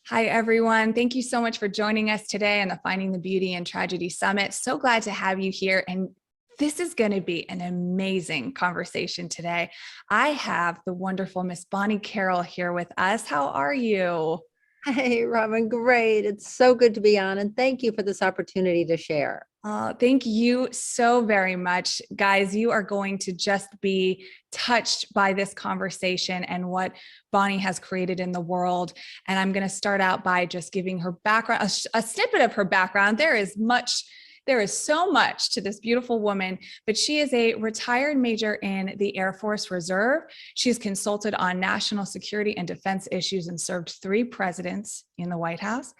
Hi, everyone. Thank you so much for joining us today on the Finding the Beauty in Tragedy Summit. So glad to have you here. And this is going to be an amazing conversation today. I have the wonderful Miss Bonnie Carroll here with us. How are you? Hey, Robin, great. It's so good to be on, and thank you for this opportunity to share. Thank you so very much. Guys, you are going to just be touched by this conversation and what Bonnie has created in the world. And I'm going to start out by just giving her background, a snippet of her background. There is so much to this beautiful woman, but she is a retired major in the Air Force Reserve. She's consulted on national security and defense issues and served 3 presidents in the White House.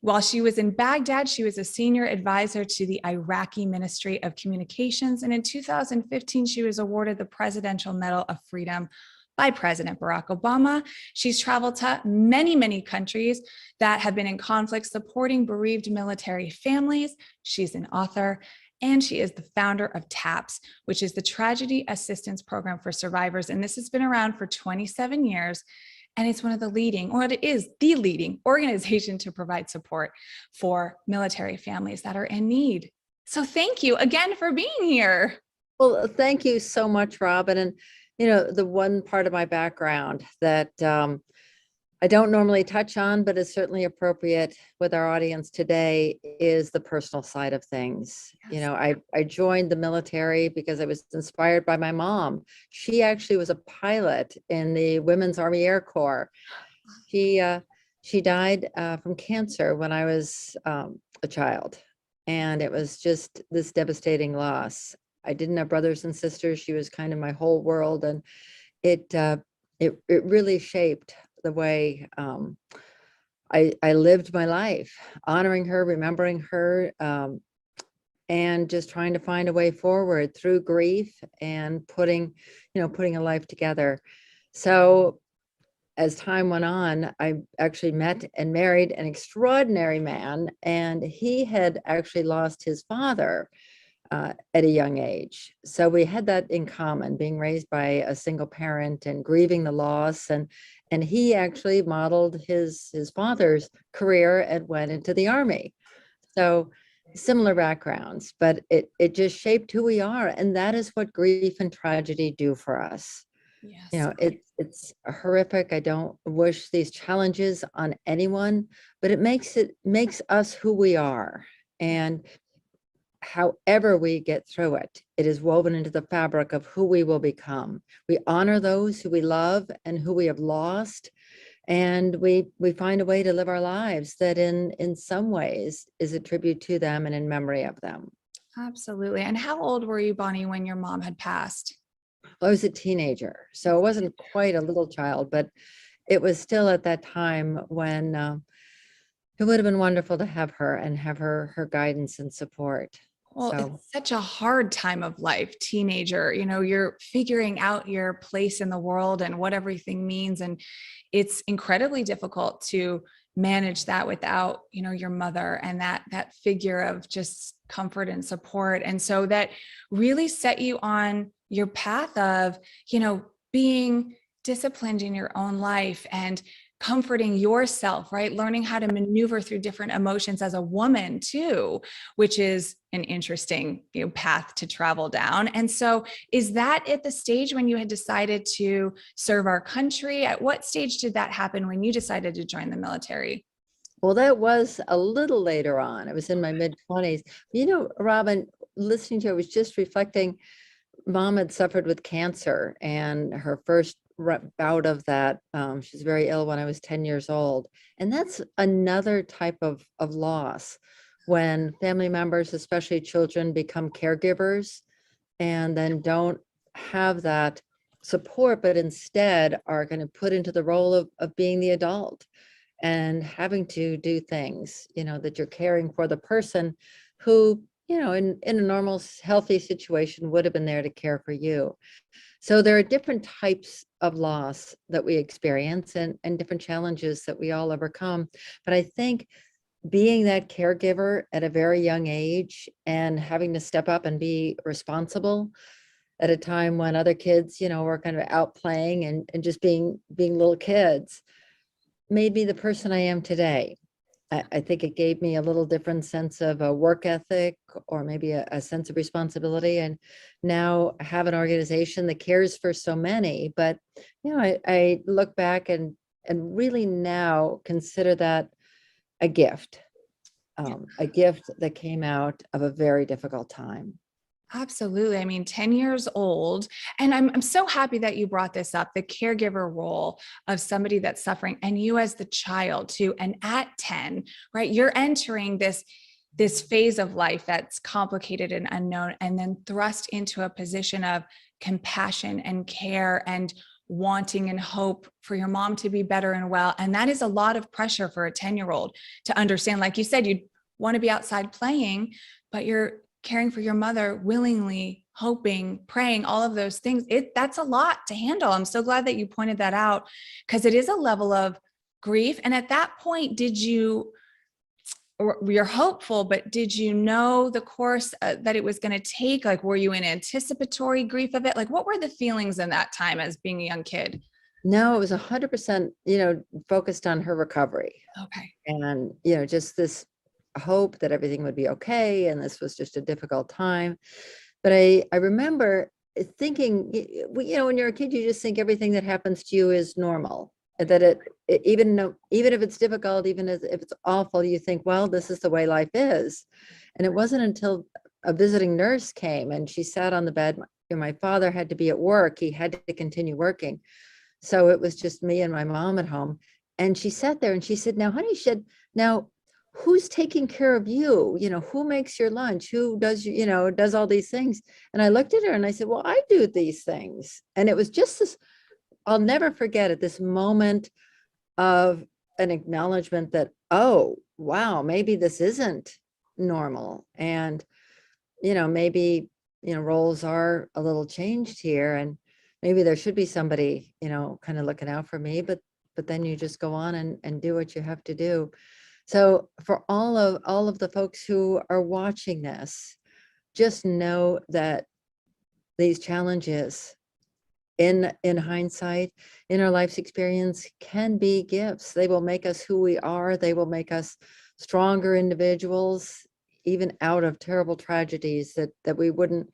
While she was in Baghdad, she was a senior advisor to the Iraqi Ministry of Communications. And in 2015, she was awarded the Presidential Medal of Freedom by President Barack Obama. She's traveled to many, many countries that have been in conflict, supporting bereaved military families. She's an author, and she is the founder of TAPS, which is the Tragedy Assistance Program for Survivors. And this has been around for 27 years. And it's one of the leading, or it is the leading organization to provide support for military families that are in need. So thank you again for being here. Well, thank you so much, Robin. And, the one part of my background that I don't normally touch on, but is certainly appropriate with our audience today is the personal side of things. Yes. I joined the military because I was inspired by my mom. She actually was a pilot in the Women's Army Air Corps. She died from cancer when I was a child, and it was just this devastating loss. I didn't have brothers and sisters. She was kind of my whole world, and it really shaped the way I lived my life, honoring her, remembering her, and just trying to find a way forward through grief and putting a life together. So as time went on, I actually met and married an extraordinary man, and he had actually lost his father at a young age. So we had that in common, being raised by a single parent and grieving the loss. And he actually modeled his father's career and went into the Army. So similar backgrounds, but it just shaped who we are. And that is what grief and tragedy do for us. Yes. It's horrific. I don't wish these challenges on anyone, but it makes us who we are. And however we get through it, it is woven into the fabric of who we will become. We honor those who we love and who we have lost, and we find a way to live our lives that in some ways is a tribute to them and in memory of them. Absolutely. And how old were you, Bonnie, when your mom had passed? I was a teenager, so it wasn't quite a little child, but it was still at that time when it would have been wonderful to have her and have her guidance and support. Well, So it's such a hard time of life, teenager. You're figuring out your place in the world and what everything means. And it's incredibly difficult to manage that without, your mother and that figure of just comfort and support. And so that really set you on your path of, being disciplined in your own life and comforting yourself, right? Learning how to maneuver through different emotions as a woman too, which is an interesting, path to travel down. And so is that at the stage when you had decided to serve our country? At what stage did that happen when you decided to join the military? well, that was a little later on. It was in my mid-20s. Robin, listening to you, I was just reflecting, mom had suffered with cancer, and her first bout of that, she was very ill when I was 10 years old. And that's another type of loss, when family members, especially children, become caregivers and then don't have that support, but instead are going to put into the role of being the adult and having to do things, that you're caring for the person who, in a normal, healthy situation would have been there to care for you. So there are different types of loss that we experience, and different challenges that we all overcome. But I think being that caregiver at a very young age and having to step up and be responsible at a time when other kids, were kind of out playing and just being little kids, made me the person I am today. I think it gave me a little different sense of a work ethic, or maybe a sense of responsibility. And now I have an organization that cares for so many. But I look back and really now consider that a gift that came out of a very difficult time. Absolutely. I mean, 10 years old. And I'm so happy that you brought this up, the caregiver role of somebody that's suffering, and you as the child too. And at 10, right, you're entering this phase of life that's complicated and unknown, and then thrust into a position of compassion and care and wanting and hope for your mom to be better and well. And that is a lot of pressure for a 10-year-old to understand. Like you said, you want to be outside playing, but you're caring for your mother willingly, hoping, praying, all of those things. That's a lot to handle. I'm so glad that you pointed that out, because it is a level of grief. And at that point, you're hopeful, but did you know the course that it was going to take? Like, were you in anticipatory grief of it? Like, what were the feelings in that time as being a young kid? No, it was 100%, focused on her recovery. Okay. And, just this hope that everything would be okay. And this was just a difficult time. But I remember thinking, when you're a kid, you just think everything that happens to you is normal. And that even if it's difficult, even if it's awful, you think, well, this is the way life is. And it wasn't until a visiting nurse came and she sat on the bed. My father had to be at work. He had to continue working. So it was just me and my mom at home. And she sat there and she said, now, honey, now, who's taking care of you? Who makes your lunch? Who does, does all these things? And I looked at her and I said, well, I do these things. And it was just this, I'll never forget it, this moment of an acknowledgement that, oh, wow, maybe this isn't normal. And, maybe, roles are a little changed here, and maybe there should be somebody, kind of looking out for me, but then you just go on and do what you have to do. So for all of the folks who are watching this, just know that these challenges in hindsight, in our life's experience, can be gifts. They will make us who we are. They will make us stronger individuals, even out of terrible tragedies that we wouldn't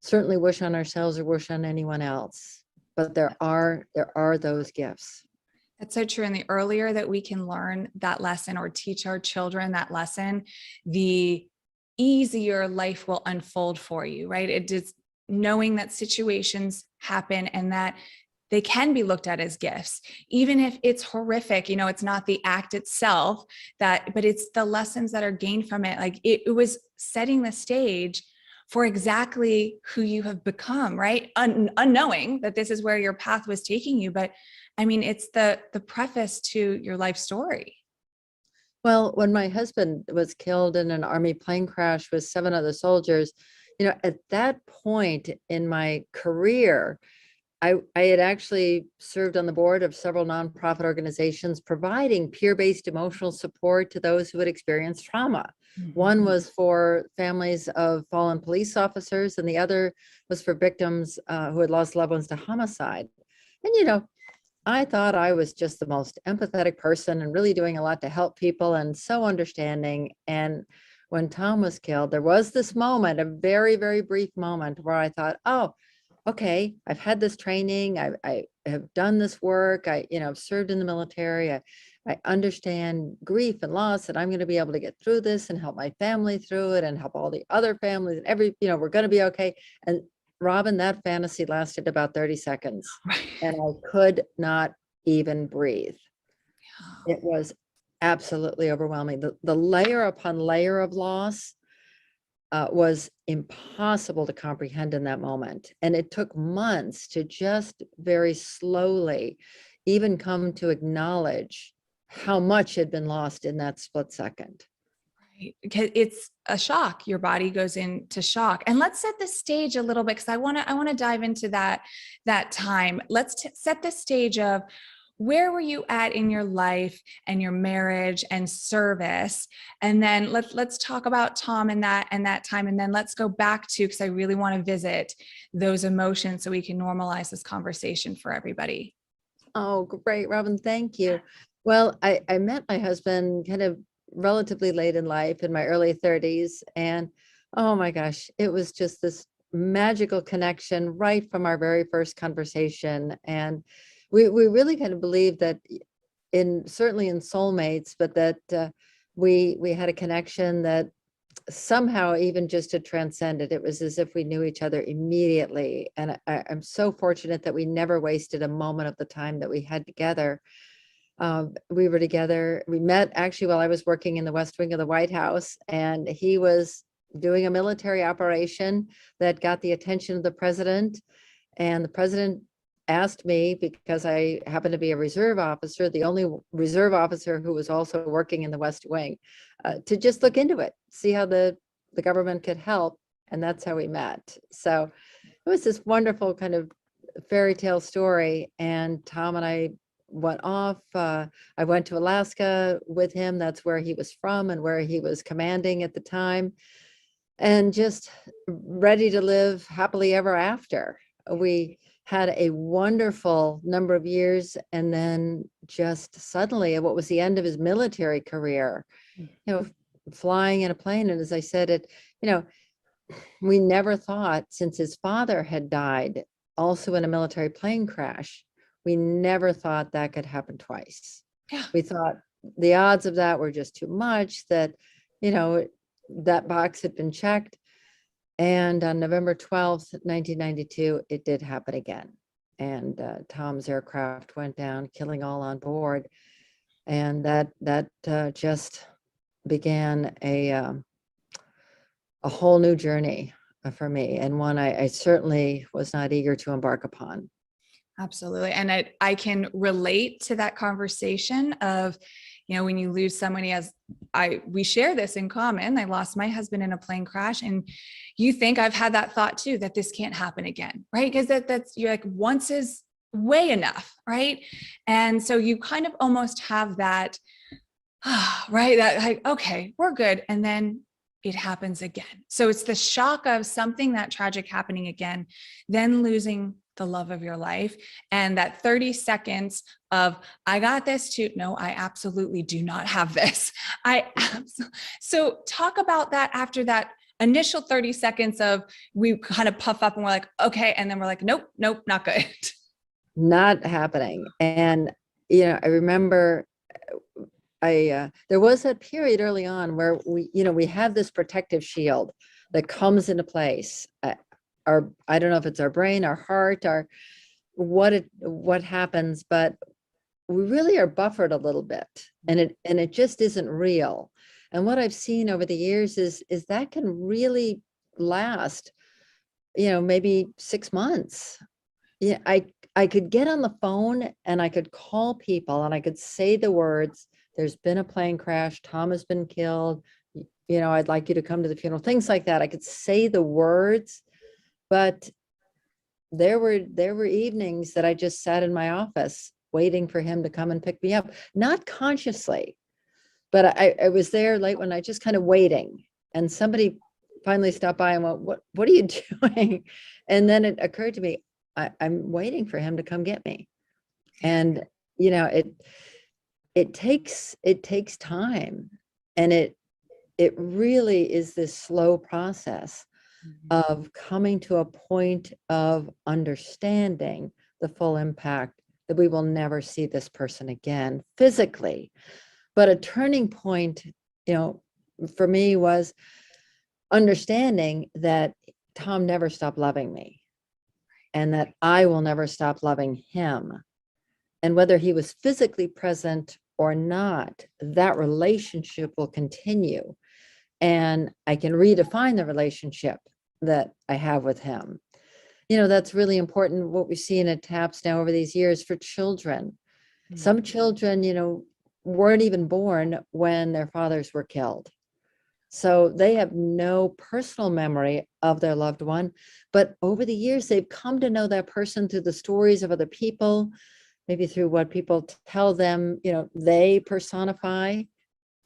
certainly wish on ourselves or wish on anyone else. But there are those gifts. That's so true. And the earlier that we can learn that lesson or teach our children that lesson, the easier life will unfold for you, right? It just knowing that situations happen and that they can be looked at as gifts, even if it's horrific. It's not the act itself but it's the lessons that are gained from it. Like it was setting the stage for exactly who you have become, right? Unknowing that this is where your path was taking you. But I mean, it's the preface to your life story. Well, when my husband was killed in an Army plane crash with 7 other soldiers, at that point in my career, I had actually served on the board of several nonprofit organizations providing peer-based emotional support to those who had experienced trauma. Mm-hmm. One was for families of fallen police officers, and the other was for victims who had lost loved ones to homicide. And, I thought I was just the most empathetic person and really doing a lot to help people and so understanding. And when Tom was killed, there was this moment, a very, very brief moment, where I thought, oh, okay, I've had this training. I have done this work. I've served in the military. I understand grief and loss, and I'm going to be able to get through this and help my family through it and help all the other families. We're going to be okay. And Robin, that fantasy lasted about 30 seconds, and I could not even breathe. It was absolutely overwhelming. The layer upon layer of loss was impossible to comprehend in that moment. And it took months to just very slowly even come to acknowledge how much had been lost in that split second. Right. Because it's a shock. Your body goes into shock. And let's set the stage a little bit, because I want to dive into that time. Let's set the stage of where were you at in your life and your marriage and service? And then let's talk about Tom and that time. And then let's go back to, because I really want to visit those emotions so we can normalize this conversation for everybody. Oh, great, Robin. Thank you. Well, I met my husband kind of relatively late in life, in my early 30s. And oh my gosh, it was just this magical connection right from our very first conversation. And we really kind of believe that certainly in soulmates, but that we had a connection that somehow even just to transcend it, it was as if we knew each other immediately. And I'm so fortunate that we never wasted a moment of the time that we had together. We were together. We met actually while I was working in the West Wing of the White House, and he was doing a military operation that got the attention of the president. And the president asked me, because I happened to be a reserve officer, the only reserve officer who was also working in the West Wing, to just look into it, see how the government could help. And that's how we met. So it was this wonderful kind of fairy tale story. And Tom and I went off. I went to Alaska with him. That's where he was from and where he was commanding at the time. And just ready to live happily ever after. We had a wonderful number of years, and then just suddenly, what was the end of his military career, flying in a plane. And as I said, we never thought, since his father had died also in a military plane crash, we never thought that could happen twice. Yeah. We thought the odds of that were just too much, that, that box had been checked. And on November 12th, 1992, it did happen again. And Tom's aircraft went down, killing all on board. And that just began a whole new journey for me, and one I certainly was not eager to embark upon. Absolutely. And I can relate to that conversation of, when you lose somebody, we share this in common. I lost my husband in a plane crash, and you think, I've had that thought too, that this can't happen again, right? Because that's, you're like, once is way enough, right? And so you kind of almost have that, right? That like, okay, we're good. And then it happens again. So it's the shock of something that tragic happening again, then losing the love of your life. And that 30 seconds of, I got this too. No, I absolutely do not have this. So talk about that after that initial 30 seconds of, we kind of puff up and we're like, okay. And then we're like, nope, not good. Not happening. And, I remember there was that period early on where we have this protective shield that comes into place. I don't know if it's our brain, our heart, our what happens, but we really are buffered a little bit, and it just isn't real. And what I've seen over the years is that can really last, maybe 6 months. Yeah, I could get on the phone and I could call people and I could say the words, there's been a plane crash, Tom has been killed, I'd like you to come to the funeral, things like that. I could say the words, but there were evenings that I just sat in my office waiting for him to come and pick me up, not consciously, but I was there late when I just kind of waiting, and somebody finally stopped by and went, what are you doing? And then it occurred to me, I'm waiting for him to come get me. And, it takes time, and it really is this slow process of coming to a point of understanding the full impact that we will never see this person again physically. But a turning point, for me, was understanding that Tom never stopped loving me, and that I will never stop loving him. And whether he was physically present or not, that relationship will continue. And I can redefine the relationship that I have with him. That's really important. What we see in TAPS now over these years for children. Some children, weren't even born when their fathers were killed. So they have no personal memory of their loved one, but over the years, they've come to know that person through the stories of other people, maybe through what people tell them, they personify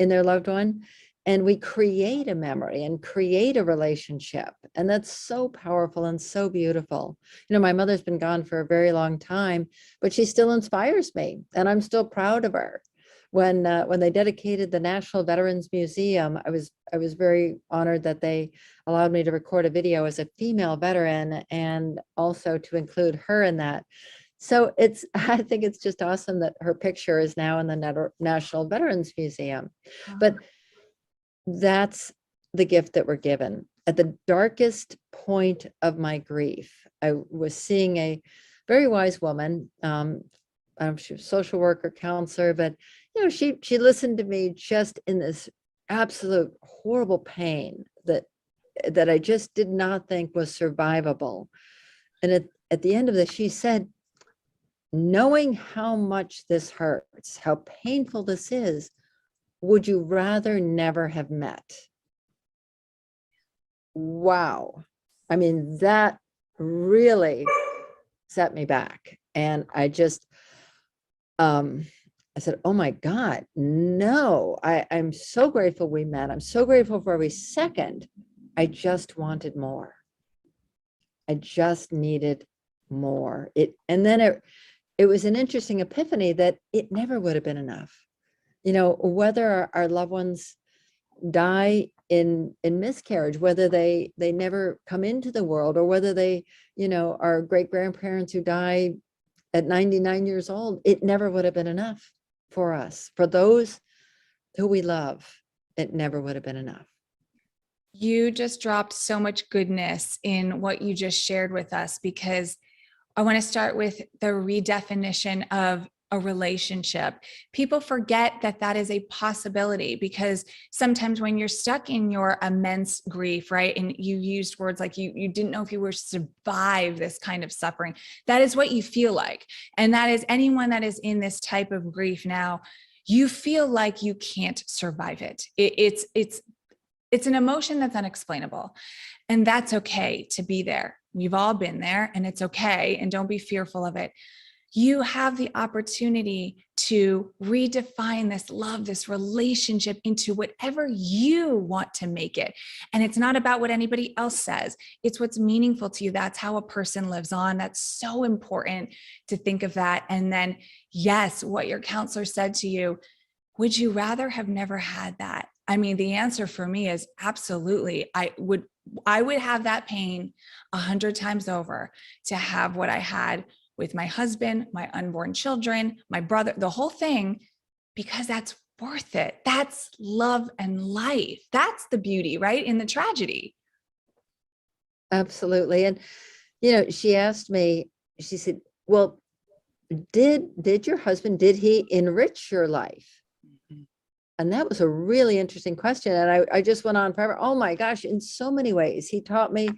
in their loved one. And we create a memory and create a relationship. And that's so powerful and so beautiful. My mother's been gone for a very long time, but she still inspires me, and I'm still proud of her. when they dedicated the National Veterans Museum, I was very honored that they allowed me to record a video as a female veteran and also to include her in that. So it's, I think it's just awesome that her picture is now in the National Veterans Museum. But that's the gift that we're given. At the darkest point of my grief, I was seeing a very wise woman. She was a social worker, counselor, but she listened to me just in this absolute horrible pain that I just did not think was survivable. And at the end of this, she said, knowing how much this hurts, how painful this is, would you rather never have met? Wow. I mean, that really set me back. And I just, I said, oh my God, no, I'm so grateful we met. I'm so grateful for every second. I just wanted more. I just needed more. And then it was an interesting epiphany that it never would have been enough. Whether our loved ones die in miscarriage, whether they never come into the world, or whether they, are great grandparents who die at 99 years old, it never would have been enough for us. For those who we love, it never would have been enough. You just dropped so much goodness in what you just shared with us, because I want to start with the redefinition of a relationship. People forget that that is a possibility, because sometimes when you're stuck in your immense grief, right? And you used words like you didn't know if you were to survive this kind of suffering. That is what you feel like. And that is anyone that is in this type of grief now, you feel like you can't survive it. It's an emotion that's unexplainable. And that's okay to be there. We've all been there, and it's okay. And don't be fearful of it. You have the opportunity to redefine this love, this relationship into whatever you want to make it. And it's not about what anybody else says. It's what's meaningful to you. That's how a person lives on. That's so important to think of that. And then, yes, what your counselor said to you, would you rather have never had that? I mean, the answer for me is absolutely. I would have that pain 100 times over to have what I had with my husband, my unborn children, my brother, the whole thing, because that's worth it. That's love and life. That's the beauty, right? In the tragedy. Absolutely. And, she asked me, she said, well, did your husband, did he enrich your life? And that was a really interesting question. And I just went on forever. Oh my gosh, in so many ways. He taught me,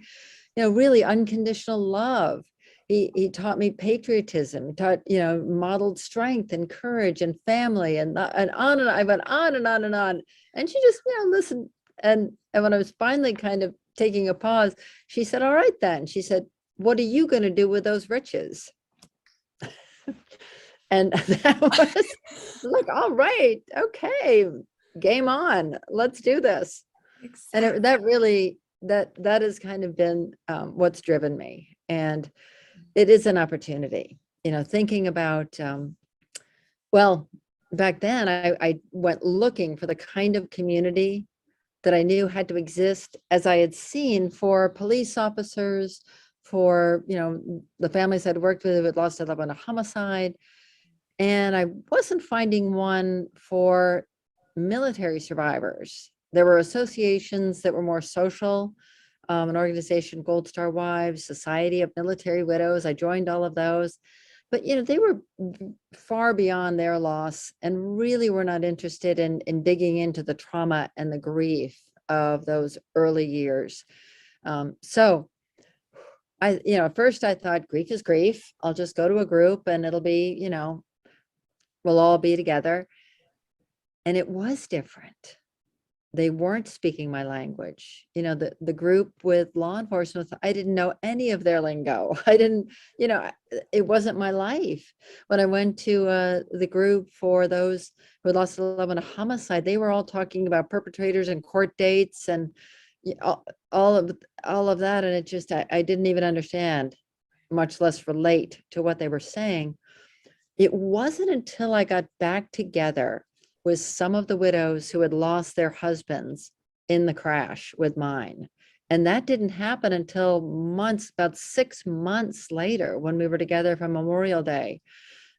really unconditional love. He taught me patriotism. He taught, modeled strength and courage and family and on and I went on and on and on. And she just, listened. And when I was finally kind of taking a pause, she said, all right, then. She said, what are you going to do with those riches? And that was like, all right, okay, game on, let's do this. Exactly. And that really, that has kind of been what's driven me. And it is an opportunity, thinking about, well, back then I went looking for the kind of community that I knew had to exist, as I had seen for police officers, for, the families I'd worked with who had lost a loved one to homicide. And I wasn't finding one for military survivors. There were associations that were more social, an organization, Gold Star Wives, Society of Military Widows. I joined all of those, but they were far beyond their loss and really were not interested in digging into the trauma and the grief of those early years. So at first I thought grief is grief. I'll just go to a group and it'll be, we'll all be together. And it was different. They weren't speaking my language. The group with law enforcement, I didn't know any of their lingo. I didn't, it wasn't my life. When I went to the group for those who had lost a loved one to homicide, they were all talking about perpetrators and court dates and all of that. And it just, I didn't even understand, much less relate to what they were saying. It wasn't until I got back together was some of the widows who had lost their husbands in the crash with mine. And that didn't happen until months, about 6 months later, when we were together for Memorial Day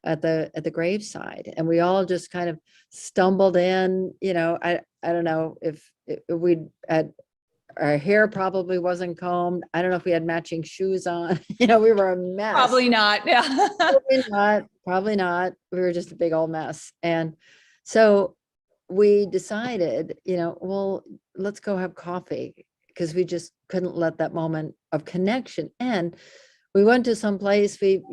at the graveside. And we all just kind of stumbled in, I don't know if we'd had, our hair probably wasn't combed. I don't know if we had matching shoes on. We were a mess. Probably not. Yeah. Probably not. We were just a big old mess. And so we decided, well, let's go have coffee, because we just couldn't let that moment of connection end. We went to some place, we,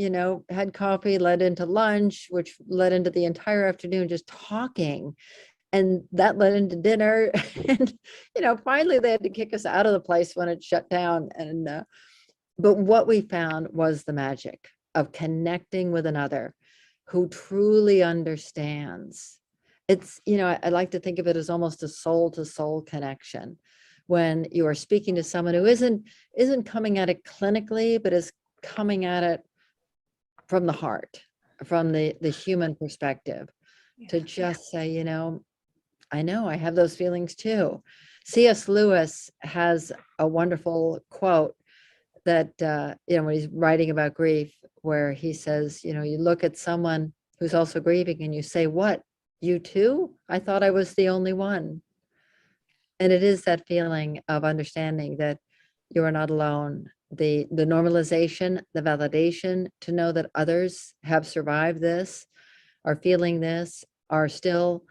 had coffee, led into lunch, which led into the entire afternoon just talking. And that led into dinner. And, finally they had to kick us out of the place when it shut down. And, but what we found was the magic of connecting with another who truly understands. It's, I like to think of it as almost a soul to soul connection. When you are speaking to someone who isn't coming at it clinically, but is coming at it from the heart, from the human perspective, to just say, I know I have those feelings too. C.S. Lewis has a wonderful quote that, when he's writing about grief, where he says, you look at someone who's also grieving and you say, what, you too? I thought I was the only one. And it is that feeling of understanding that you are not alone. The normalization, the validation to know that others have survived this, are feeling this, are still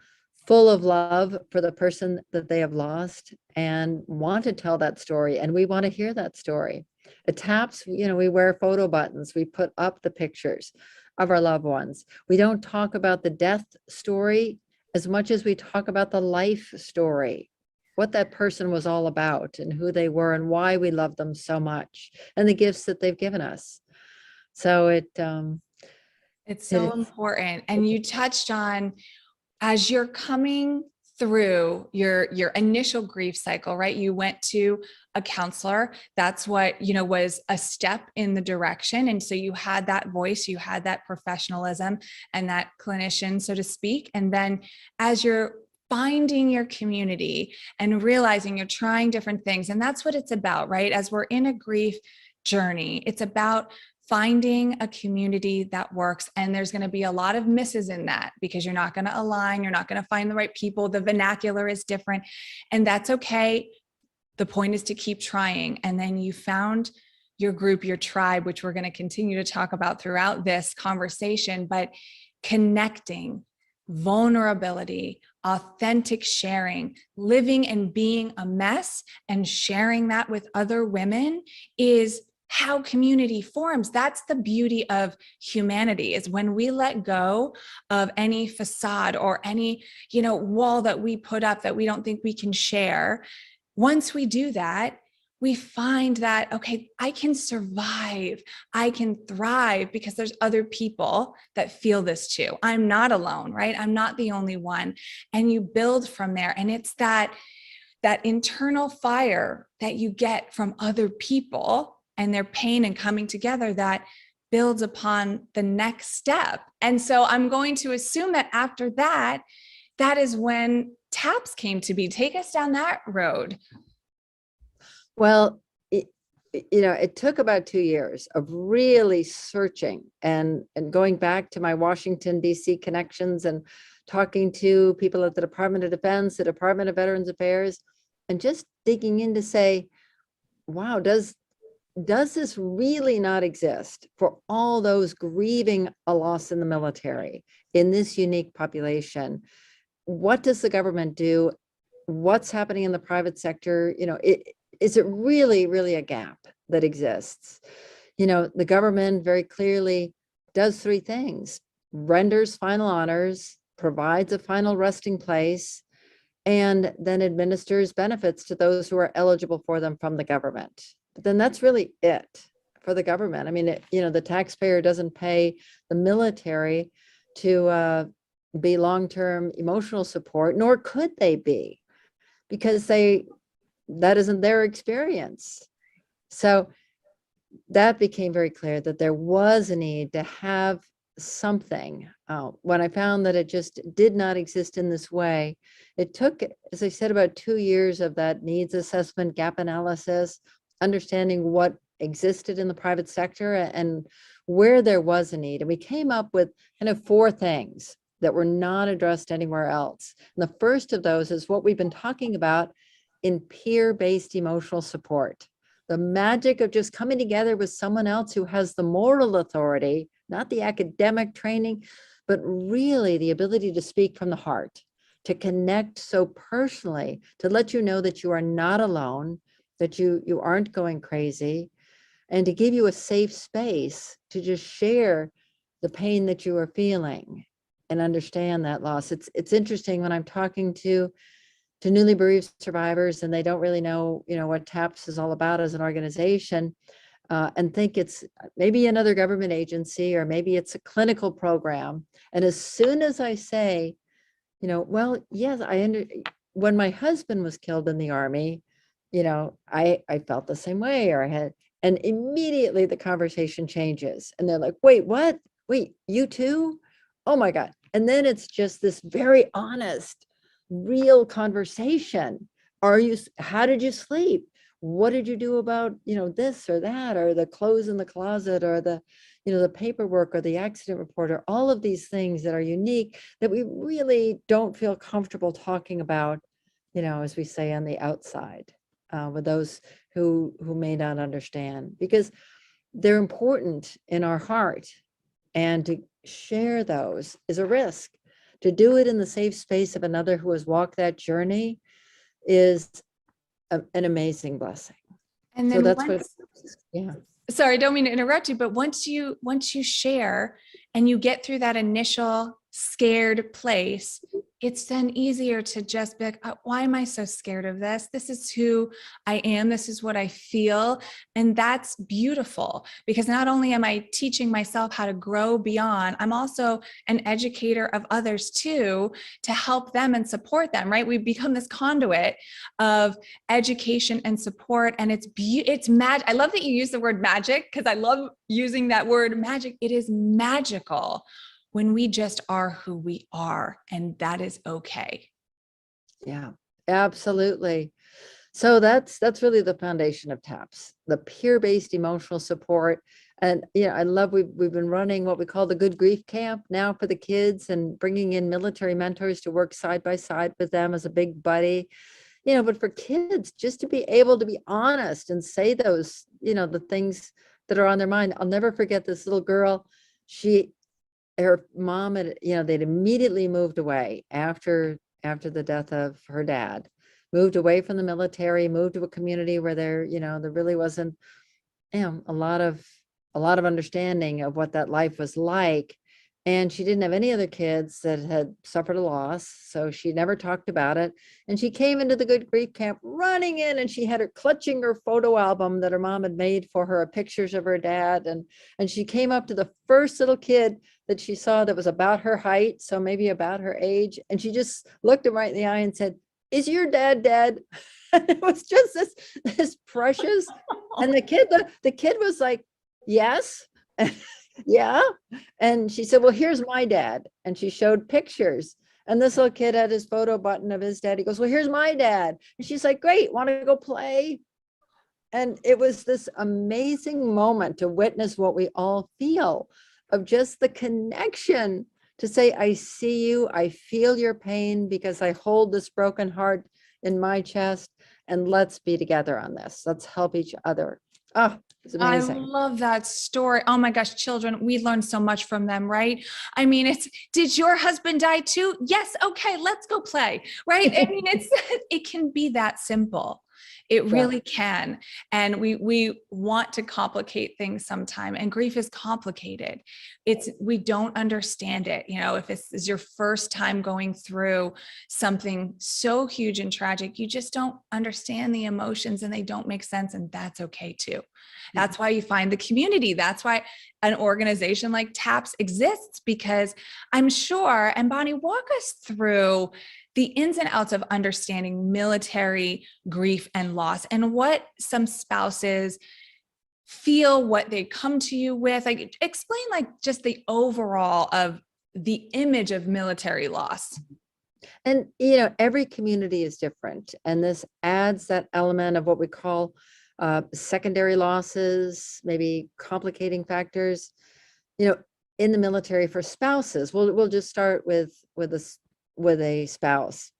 full of love for the person that they have lost, and want to tell that story. And we want to hear that story. At TAPS, we wear photo buttons. We put up the pictures of our loved ones. We don't talk about the death story as much as we talk about the life story, what that person was all about and who they were and why we love them so much, and the gifts that they've given us. So it's so important. And you touched on, as you're coming through your initial grief cycle, right? You went to a counselor. That's what, was a step in the direction. And so you had that voice, you had that professionalism and that clinician, so to speak. And then as you're finding your community and realizing you're trying different things, and that's what it's about, right? As we're in a grief journey, it's about finding a community that works. And there's going to be a lot of misses in that, because you're not going to align. You're not going to find the right people. The vernacular is different, and that's okay. The point is to keep trying. And then you found your group, your tribe, which we're going to continue to talk about throughout this conversation, but connecting, vulnerability, authentic sharing, living and being a mess and sharing that with other women is how community forms. That's the beauty of humanity, is when we let go of any facade or any, wall that we put up that we don't think we can share. Once we do that, we find that, okay, I can survive, I can thrive, because there's other people that feel this too. I'm not alone, right? I'm not the only one. And you build from there. And it's that internal fire that you get from other people and their pain and coming together that builds upon the next step. And so I'm going to assume that after that, that is when TAPS came to be. Take us down that road. Well, it took about 2 years of really searching and going back to my Washington, D.C. connections and talking to people at the Department of Defense, the Department of Veterans Affairs, and just digging in to say, wow, does this really not exist for all those grieving a loss in the military in this unique population? What does the government do? What's happening in the private sector? Is it really, really a gap that exists? The government very clearly does 3 things: renders final honors, provides a final resting place, and then administers benefits to those who are eligible for them from the government. But then that's really it for the government. I mean, the taxpayer doesn't pay the military to be long-term emotional support, nor could they be, because that isn't their experience. So that became very clear that there was a need to have something. When I found that it just did not exist in this way, it took, as I said, about 2 years of that needs assessment, gap analysis, understanding what existed in the private sector and where there was a need. And we came up with kind of 4 things that were not addressed anywhere else. And the first of those is what we've been talking about in peer-based emotional support. The magic of just coming together with someone else who has the moral authority, not the academic training, but really the ability to speak from the heart, to connect so personally, to let you know that you are not alone, that you aren't going crazy, and to give you a safe space to just share the pain that you are feeling and understand that loss. It's interesting when I'm talking to newly bereaved survivors and they don't really know, what TAPS is all about as an organization, and think it's maybe another government agency or maybe it's a clinical program. And as soon as I say, well, yes, when my husband was killed in the Army, I felt the same way, and immediately the conversation changes and they're like, wait, what? Wait, you too? Oh my God. And then it's just this very honest, real conversation. How did you sleep? What did you do about, this or that, or the clothes in the closet, or the paperwork, or the accident report, or all of these things that are unique that we really don't feel comfortable talking about, as we say, on the outside, with those who may not understand, because they're important in our heart. And to share those is a risk. To do it in the safe space of another who has walked that journey is an amazing blessing. And then so that's what, yeah. Sorry, I don't mean to interrupt you, but once you share and you get through that initial scared place, it's then easier to just be like, oh, why am I so scared of this? This is who I am. This is what I feel. And that's beautiful, because not only am I teaching myself how to grow beyond, I'm also an educator of others too, to help them and support them, right? We become this conduit of education and support. And it's magic. I love that you use the word magic, because I love using that word magic. It is magical when we just are who we are, and that is okay. Yeah, absolutely. So that's really the foundation of TAPS, the peer-based emotional support. And I love we've been running what we call the Good Grief Camp now for the kids, and bringing in military mentors to work side by side with them as a big buddy. But for kids, just to be able to be honest and say those, the things that are on their mind. I'll never forget this little girl. Her mom had, they'd immediately moved away after the death of her dad, moved away from the military, moved to a community where there really wasn't, a lot of understanding of what that life was like. And she didn't have any other kids that had suffered a loss, so she never talked about it. And she came into the Good Grief Camp running in, and she had her clutching her photo album that her mom had made for her, pictures of her dad. And she came up to the first little kid that she saw that was about her height, so maybe about her age. And she just looked him right in the eye and said, "Is your dad dead?" And it was just this precious. And the kid was like, "Yes." Yeah. And she said, "Well, here's my dad." And she showed pictures. And this little kid had his photo button of his dad. He goes, "Well, here's my dad." And she's like, "Great, want to go play?" And it was this amazing moment to witness what we all feel, of just the connection, to say, I see you, I feel your pain, because I hold this broken heart in my chest, and let's be together on this. Let's help each other. Oh, it's amazing. I love that story. Oh my gosh, children, we learn so much from them, right? I mean, did your husband die too? Yes. Okay, let's go play, right? I mean, it can be that simple. It really can. And we want to complicate things sometime, and grief is complicated. We don't understand it. If this is your first time going through something so huge and tragic, you just don't understand the emotions, and they don't make sense. And that's okay too. That's why you find the community. That's why an organization like TAPS exists, because I'm sure, and Bonnie, walk us through the ins and outs of understanding military grief and loss, and what some spouses feel, what they come to you with? Like, explain like just the overall of the image of military loss. And, every community is different. And this adds that element of what we call secondary losses, maybe complicating factors, in the military for spouses. We'll just start with a spouse.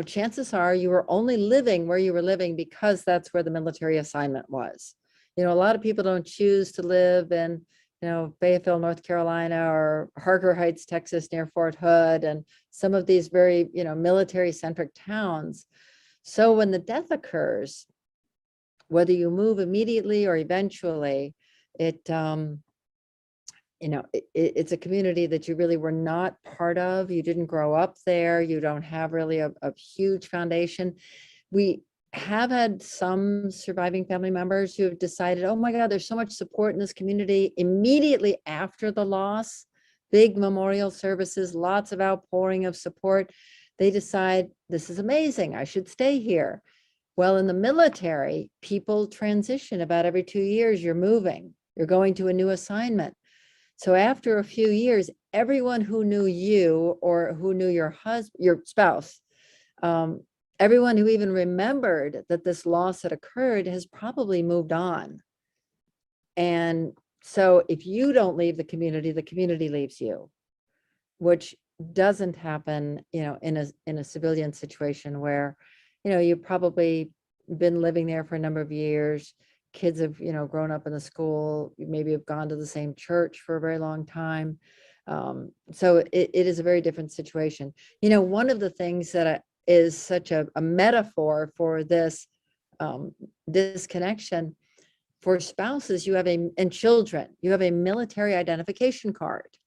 Chances are you were only living where you were living because that's where the military assignment was. A lot of people don't choose to live in Fayetteville, North Carolina, or Harker Heights, Texas, near Fort Hood, and some of these very, military-centric towns. So when the death occurs, whether you move immediately or eventually, it's a community that you really were not part of. You didn't grow up there. You don't have really a huge foundation. We have had some surviving family members who have decided, oh my God, there's so much support in this community immediately after the loss, big memorial services, lots of outpouring of support. They decide, this is amazing, I should stay here. Well, in the military, people transition about every 2 years. You're moving, you're going to a new assignment. So after a few years, everyone who knew you or who knew your spouse, everyone who even remembered that this loss had occurred has probably moved on. And so if you don't leave the community leaves you, which doesn't happen, in a civilian situation where, you've probably been living there for a number of years. Kids have, grown up in the school, maybe have gone to the same church for a very long time. So it is a very different situation. One of the things that is such a metaphor for this disconnection for spouses, and children, you have a military identification card,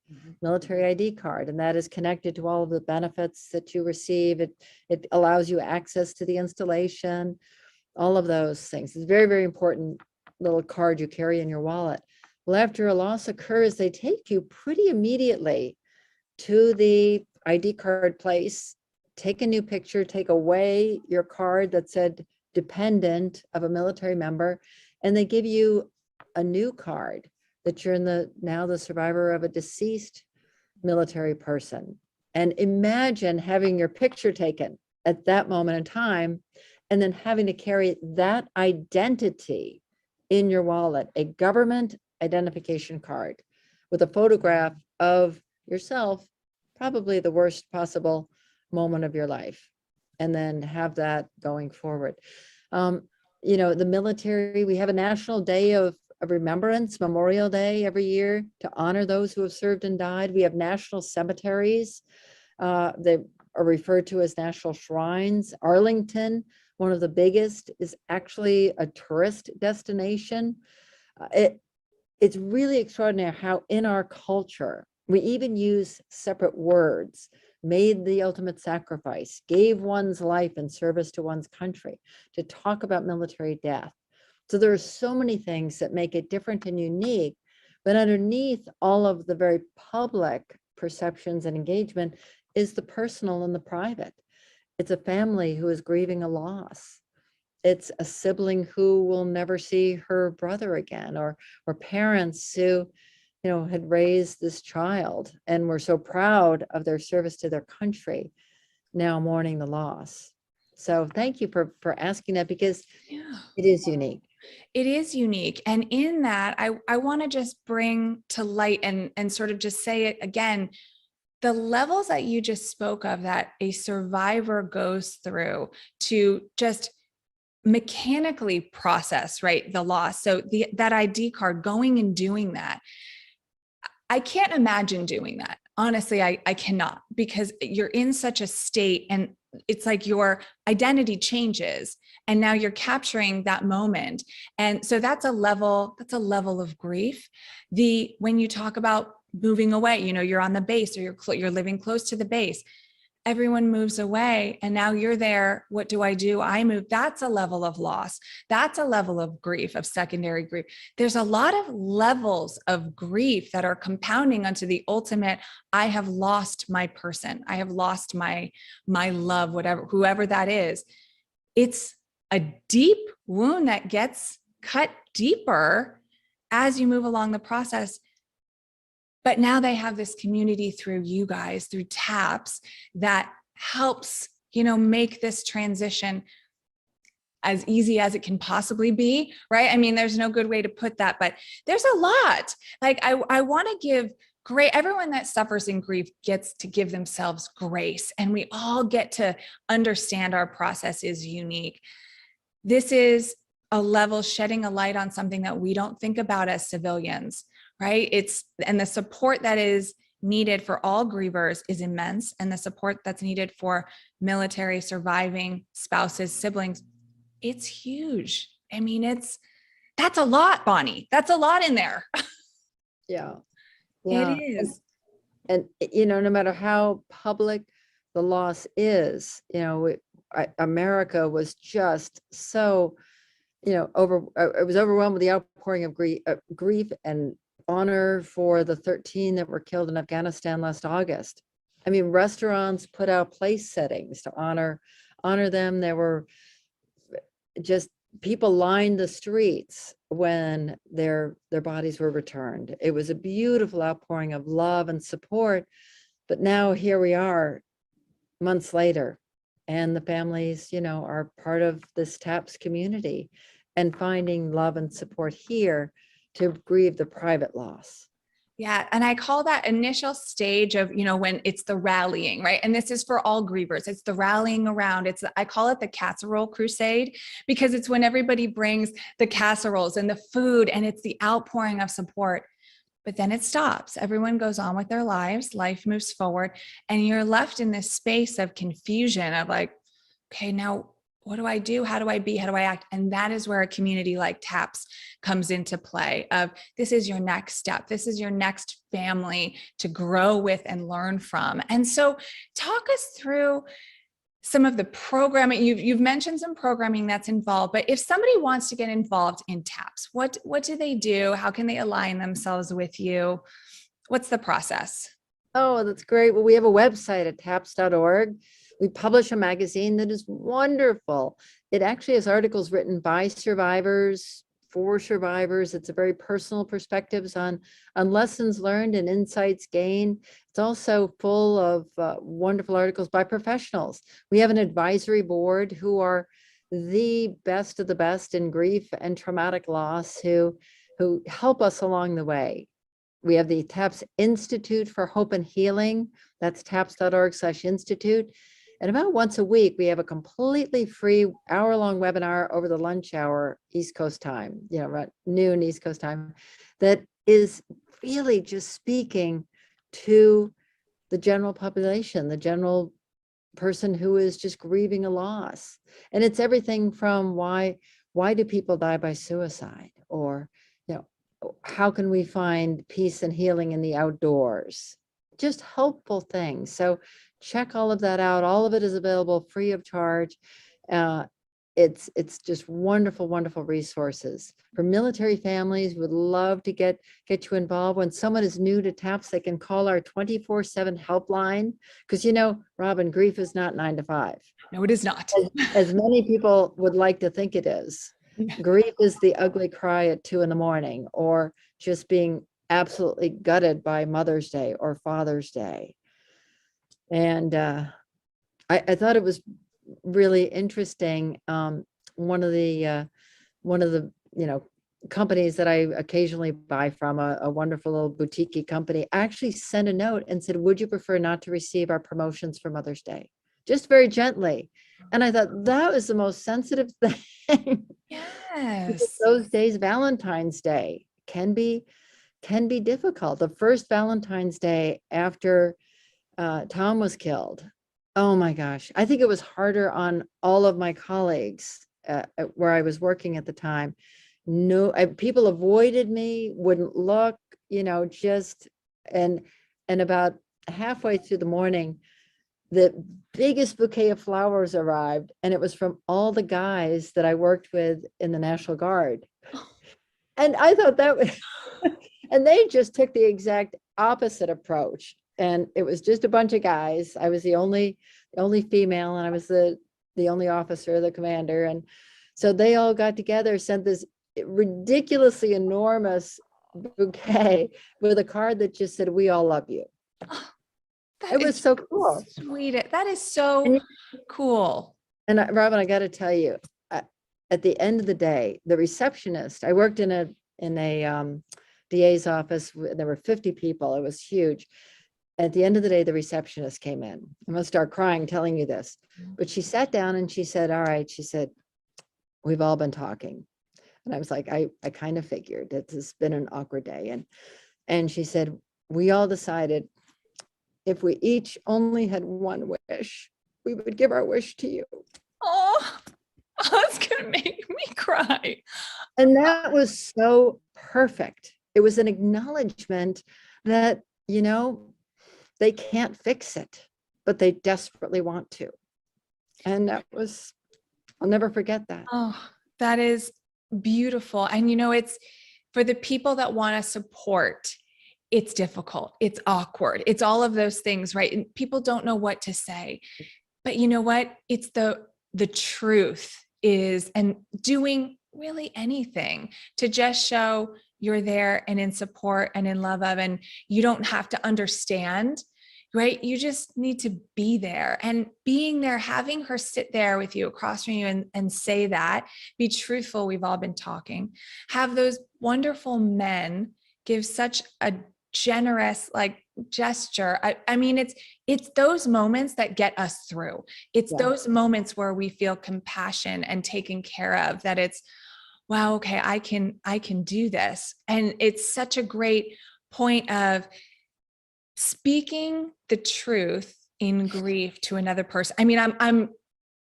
military ID card, and that is connected to all of the benefits that you receive. It allows you access to the installation, all of those things. It's very, very important little card you carry in your wallet. Well, after a loss occurs, they take you pretty immediately to the ID card place, take a new picture, take away your card that said dependent of a military member, and they give you a new card that you're now the survivor of a deceased military person. And imagine having your picture taken at that moment in time, and then having to carry that identity in your wallet, a government identification card with a photograph of yourself, probably the worst possible moment of your life, and then have that going forward. The military, we have a national day of remembrance, Memorial Day, every year to honor those who have served and died. We have national cemeteries. They are referred to as national shrines. Arlington, one of the biggest, is actually a tourist destination. It's really extraordinary how in our culture, we even use separate words: made the ultimate sacrifice, gave one's life in service to one's country, to talk about military death. So there are so many things that make it different and unique, but underneath all of the very public perceptions and engagement is the personal and the private. It's a family who is grieving a loss. It's a sibling who will never see her brother again, or parents who had raised this child and were so proud of their service to their country, now mourning the loss. So thank you for asking that, because it is unique. It is unique. And in that, I want to just bring to light and sort of just say it again, the levels that you just spoke of that a survivor goes through to just mechanically process, right, the loss. So that ID card, going and doing that, I can't imagine doing that. Honestly, I cannot, because you're in such a state, and it's like your identity changes, and now you're capturing that moment. And so that's a level of grief. When you talk about moving away, you're on the base, or you're living close to the base. Everyone moves away, and now you're there. What do? I move. That's a level of loss. That's a level of grief, of secondary grief. There's a lot of levels of grief that are compounding onto the ultimate, I have lost my person. I have lost my love, whoever that is. It's a deep wound that gets cut deeper as you move along the process. But now they have this community through you guys, through TAPS, that helps, make this transition as easy as it can possibly be, right? I mean, there's no good way to put that, but there's a lot. Like, I want to give everyone that suffers in grief gets to give themselves grace, and we all get to understand our process is unique. This is a level shedding a light on something that we don't think about as civilians, right? And the support that is needed for all grievers is immense. And the support that's needed for military surviving spouses, siblings, it's huge. I mean, that's a lot, Bonnie. That's a lot in there. Yeah. It is. And, no matter how public the loss is, America was just so, it was overwhelmed with the outpouring of grief and honor for the 13 that were killed in Afghanistan last August. I mean, restaurants put out place settings to honor them. There were just people lined the streets when their bodies were returned. It was a beautiful outpouring of love and support. But now here we are months later, and the families, are part of this TAPS community and finding love and support here to grieve the private loss. Yeah. And I call that initial stage of, when it's the rallying, right? And this is for all grievers. It's the rallying around. I call it the Casserole Crusade, because it's when everybody brings the casseroles and the food, and it's the outpouring of support. But then it stops. Everyone goes on with their lives. Life moves forward. And you're left in this space of confusion of like, okay, now what do I do? How do I be? How do I act? And that is where a community like TAPS comes into play of, this is your next step. This is your next family to grow with and learn from. And so talk us through some of the programming. You've mentioned some programming that's involved, but if somebody wants to get involved in TAPS, what do they do? How can they align themselves with you? What's the process? Oh, that's great. Well, we have a website at taps.org. We publish a magazine that is wonderful. It actually has articles written by survivors, for survivors. It's a very personal perspectives on lessons learned and insights gained. It's also full of wonderful articles by professionals. We have an advisory board who are the best of the best in grief and traumatic loss who help us along the way. We have the TAPS Institute for Hope and Healing. That's taps.org/institute. And about once a week, we have a completely free hour-long webinar over the lunch hour, East Coast time, around noon East Coast time, that is really just speaking to the general population, the general person who is just grieving a loss. And it's everything from why do people die by suicide? Or, how can we find peace and healing in the outdoors? Just helpful things. So check all of that out. All of it is available free of charge. It's just wonderful, wonderful resources. For military families, would love to get you involved. When someone is new to TAPS, they can call our 24/7 helpline. Because, Robin, grief is not 9 to 5. No, it is not. As many people would like to think it is. Grief is the ugly cry at 2 a.m, or just being absolutely gutted by Mother's Day or Father's Day. And I thought it was really interesting. One of the companies that I occasionally buy from, a wonderful little boutique company, actually sent a note and said, would you prefer not to receive our promotions for Mother's Day? Just very gently. And I thought that was the most sensitive thing. Yes. Those days, Valentine's Day can be difficult. The first Valentine's Day after Tom was killed, oh my gosh, I think it was harder on all of my colleagues where I was working at the time. People avoided me, wouldn't look, and about halfway through the morning, the biggest bouquet of flowers arrived, and it was from all the guys that I worked with in the National Guard. And I thought that was, and they just took the exact opposite approach. And it was just a bunch of guys. I was the only female, and I was the only officer, the commander. And so they all got together, sent this ridiculously enormous bouquet with a card that just said, "We all love you." Oh, that It was is so cool. sweet. That is so And, cool. Robin, I got to tell you, at the end of the day, the receptionist, I worked in a DA's office. There were 50 people. It was huge. At the end of the day, the receptionist came in. I'm going to start crying telling you this, but she sat down and she said, "All right," she said, "we've all been talking." And I was like, I kind of figured that it's been an awkward day. And she said, "We all decided if we each only had one wish, we would give our wish to you." Oh, it's going to make me cry. And that was so perfect. It was an acknowledgement that, they can't fix it, but they desperately want to. And I'll never forget that. Oh, that is beautiful. And it's for the people that want to support, it's difficult, it's awkward, it's all of those things, right? And people don't know what to say. But you know what? It's the truth is, and doing really anything to just show you're there and in support and in love of, and you don't have to understand, right? You just need to be there, and being there, having her sit there with you across from you and say that, be truthful. We've all been talking, have those wonderful men give such a generous gesture. I mean, it's those moments that get us through. It's those moments where we feel compassion and taken care of, that it's, wow, okay, I can do this. And it's such a great point of speaking the truth in grief to another person. I mean, I'm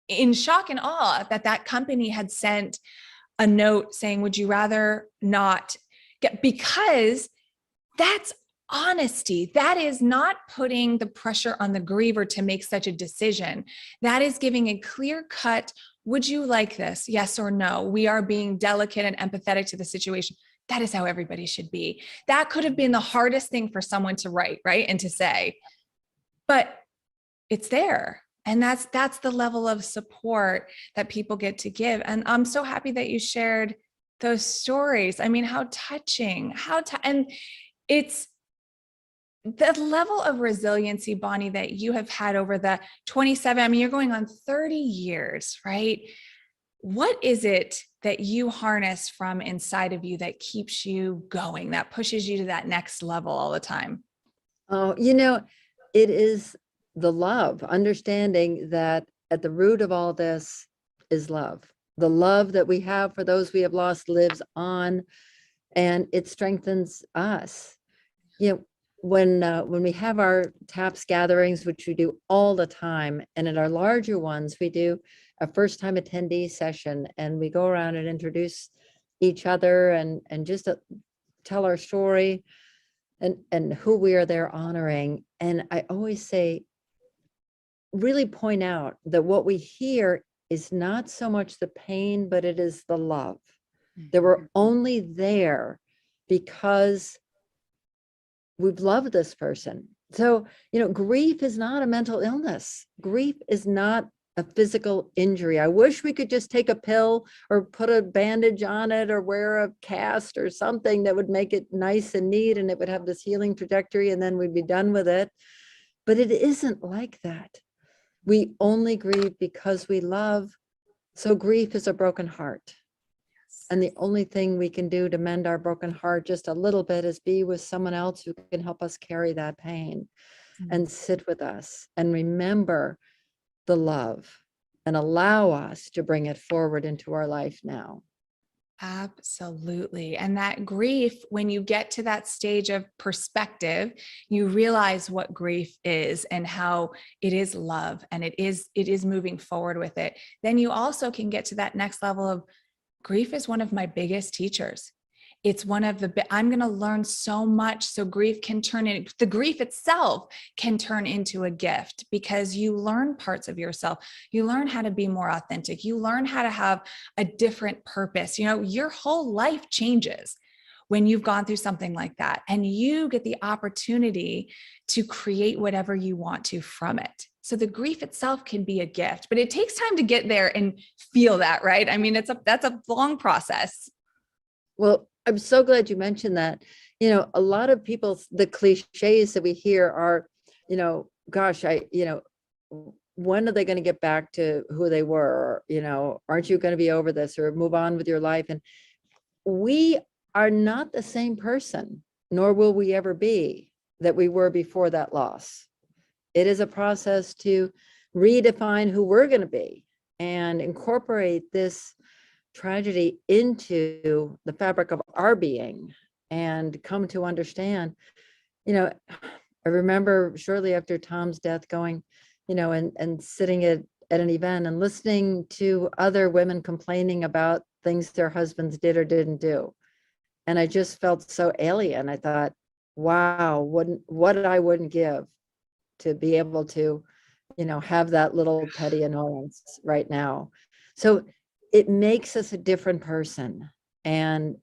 in shock and awe that company had sent a note saying, "Would you rather not get," because that's honesty. That is not putting the pressure on the griever to make such a decision. That is giving a clear cut, "Would you like this? Yes or no?" We are being delicate and empathetic to the situation. That is how everybody should be. That could have been the hardest thing for someone to write, right? And to say, but it's there. And that's the level of support that people get to give. And I'm so happy that you shared those stories. I mean, how touching, and it's the level of resiliency, Bonnie, that you have had over the 27, I mean, you're going on 30 years, right? What is it that you harness from inside of you that keeps you going, that pushes you to that next level all the time? Oh, it is the love, understanding that at the root of all this is love. The love that we have for those we have lost lives on, and it strengthens us. When we have our TAPS gatherings, which we do all the time, and in our larger ones, we do a first time attendee session, and we go around and introduce each other and just tell our story and who we are there honoring. And I always say, really point out that what we hear is not so much the pain, but it is the love. That we're only there because we've loved this person. So, grief is not a mental illness. Grief is not a physical injury. I wish we could just take a pill or put a bandage on it or wear a cast or something that would make it nice and neat, and it would have this healing trajectory, and then we'd be done with it. But it isn't like that. We only grieve because we love. So grief is a broken heart. And the only thing we can do to mend our broken heart just a little bit is be with someone else who can help us carry that pain and sit with us and remember the love and allow us to bring it forward into our life now. Absolutely. And that grief, when you get to that stage of perspective, you realize what grief is and how it is love, and it is moving forward with it. Then you also can get to that next level of grief is one of my biggest teachers. It's one of I'm going to learn so much. So grief can the grief itself can turn into a gift, because you learn parts of yourself. You learn how to be more authentic. You learn how to have a different purpose. Your whole life changes when you've gone through something like that, and you get the opportunity to create whatever you want to from it. So the grief itself can be a gift, but it takes time to get there and feel that, right? I mean, that's a long process. Well, I'm so glad you mentioned that. A lot of people, the cliches that we hear are, gosh, when are they going to get back to who they were? Or, aren't you going to be over this or move on with your life? And we are not the same person, nor will we ever be that we were before that loss. It is a process to redefine who we're going to be and incorporate this tragedy into the fabric of our being and come to understand, I remember shortly after Tom's death going, and sitting at an event and listening to other women complaining about things their husbands did or didn't do. And I just felt so alien. I thought, wow, what I wouldn't give to be able to, have that little petty annoyance right now. So it makes us a different person, and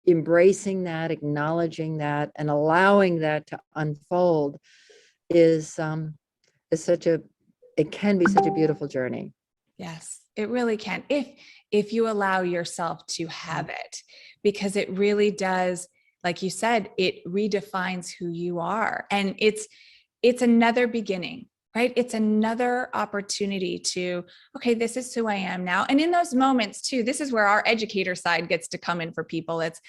embracing that, acknowledging that, and allowing that to unfold is it can be such a beautiful journey. Yes, it really can. If you allow yourself to have it, because it really does, like you said, it redefines who you are. And it's another beginning, right? It's another opportunity to, okay, this is who I am now. And in those moments too, this is where our educator side gets to come in for people. It's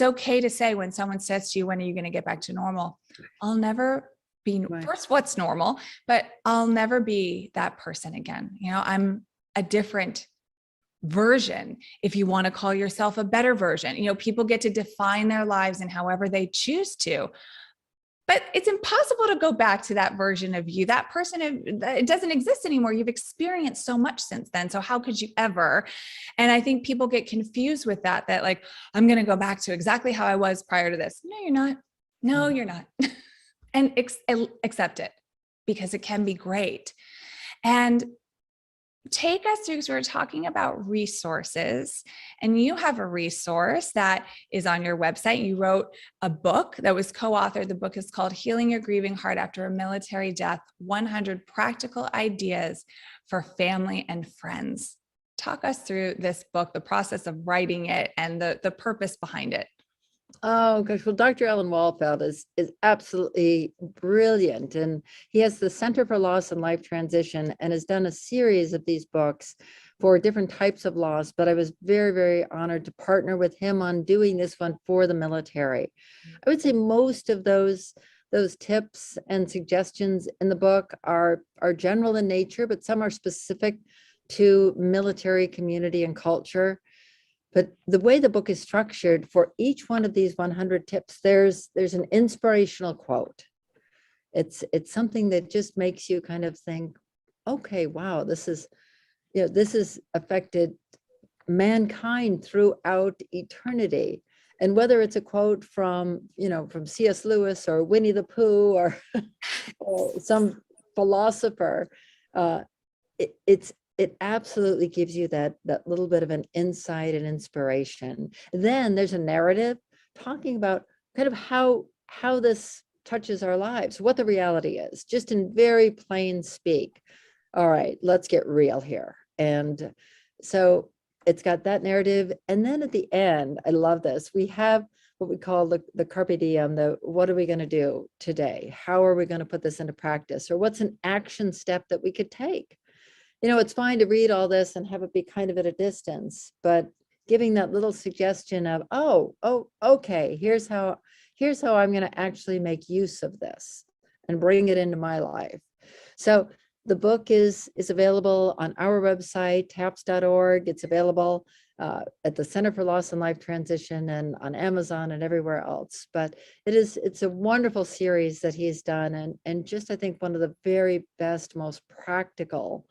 okay to say when someone says to you, when are you going to get back to normal? I'll never be, first, what's normal, but I'll never be that person again. I'm a different version. If you want to call yourself a better version, people get to define their lives in however they choose to. But it's impossible to go back to that version of you. That person, it doesn't exist anymore. You've experienced so much since then. So how could you ever? And I think people get confused with that like, I'm going to go back to exactly how I was prior to this. No, you're not. No, you're not. And accept it, because it can be great. And take us through, because we're talking about resources, and you have a resource that is on your website. You wrote a book that was co-authored. The book is called Healing Your Grieving Heart After a Military Death, 100 Practical Ideas for Family and Friends. Talk us through this book, the process of writing it, and the purpose behind it. Oh gosh, well, Dr. Alan Wallfeld is absolutely brilliant, and he has the Center for Loss and Life Transition and has done a series of these books for different types of loss. But I was very, very honored to partner with him on doing this one for the military. I would say most of those tips and suggestions in the book are general in nature, but some are specific to military community and culture. But the way the book is structured, for each one of these 100 tips, there's an inspirational quote. It's something that just makes you kind of think, okay, wow, this has affected mankind throughout eternity. And whether it's a quote from C.S. Lewis or Winnie the Pooh or some philosopher, it absolutely gives you that little bit of an insight and inspiration. Then there's a narrative talking about kind of how this touches our lives, what the reality is, just in very plain speak. All right, let's get real here. And so it's got that narrative. And then at the end, I love this, we have what we call the carpe diem, what are we going to do today? How are we going to put this into practice? Or what's an action step that we could take? It's fine to read all this and have it be kind of at a distance, but giving that little suggestion of, oh, okay, here's how I'm going to actually make use of this and bring it into my life. So the book is available on our website, taps.org. It's available at the Center for Loss and Life Transition and on Amazon and everywhere else. But it's a wonderful series that he's done, and just, I think, one of the very best, most practical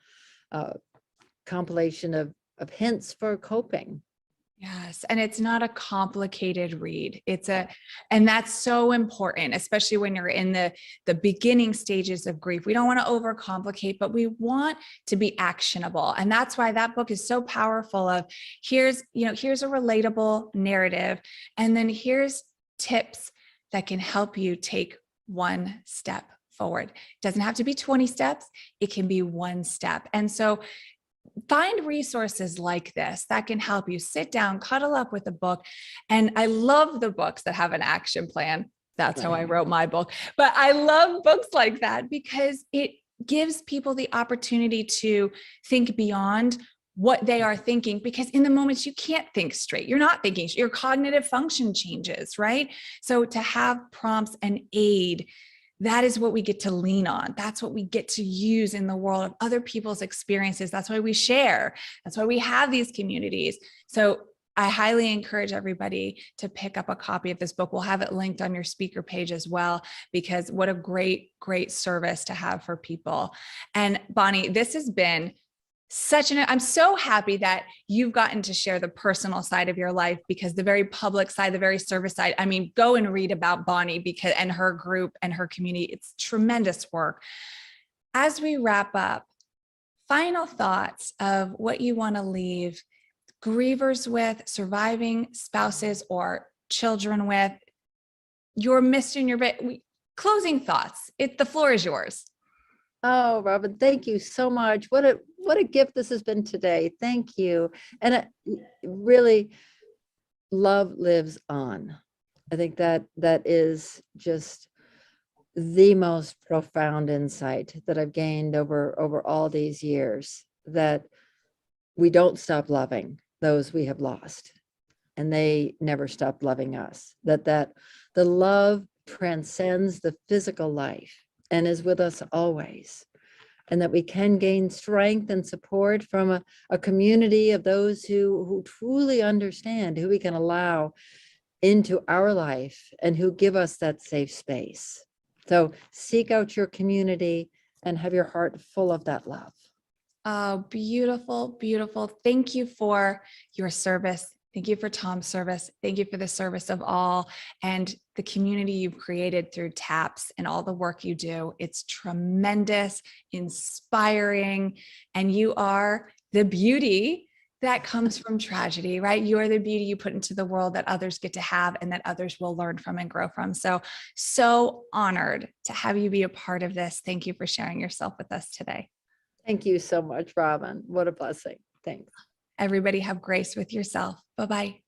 compilation of hints for coping. Yes. And it's not a complicated read. And that's so important, especially when you're in the beginning stages of grief. We don't want to overcomplicate, but we want to be actionable. And that's why that book is so powerful of here's a relatable narrative. And then here's tips that can help you take one step forward. It doesn't have to be 20 steps. It can be one step. And so find resources like this that can help you sit down, cuddle up with a book. And I love the books that have an action plan. That's how I wrote my book. But I love books like that because it gives people the opportunity to think beyond what they are thinking, because in the moments you can't think straight, you're not thinking, your cognitive function changes, right? So to have prompts and aid, that is what we get to lean on. That's what we get to use in the world of other people's experiences. That's why we share. That's why we have these communities. So I highly encourage everybody to pick up a copy of this book. We'll have it linked on your speaker page as well, because what a great, great service to have for people. And Bonnie, this has been I'm so happy that you've gotten to share the personal side of your life, because the very public side, the very service side, I mean, go and read about Bonnie and her group and her community. It's tremendous work. As we wrap up, final thoughts of what you want to leave grievers with, surviving spouses or children with, your mission, your closing thoughts. The floor is yours. Oh, Robin, thank you so much. What a gift this has been today. Thank you. And really, love lives on. I think that is just the most profound insight that I've gained over all these years, that we don't stop loving those we have lost, and they never stop loving us. That the love transcends the physical life and is with us always, and that we can gain strength and support from a community of those who truly understand, who we can allow into our life and who give us that safe space. So seek out your community and have your heart full of that love. Oh, beautiful, beautiful. Thank you for your service. Thank you for Tom's service. Thank you for the service of all and the community you've created through TAPS and all the work you do. It's tremendous, inspiring, and you are the beauty that comes from tragedy, right? You are the beauty you put into the world that others get to have and that others will learn from and grow from. So honored to have you be a part of this. Thank you for sharing yourself with us today. Thank you so much, Robin. What a blessing. Thanks. Everybody have grace with yourself. Bye-bye.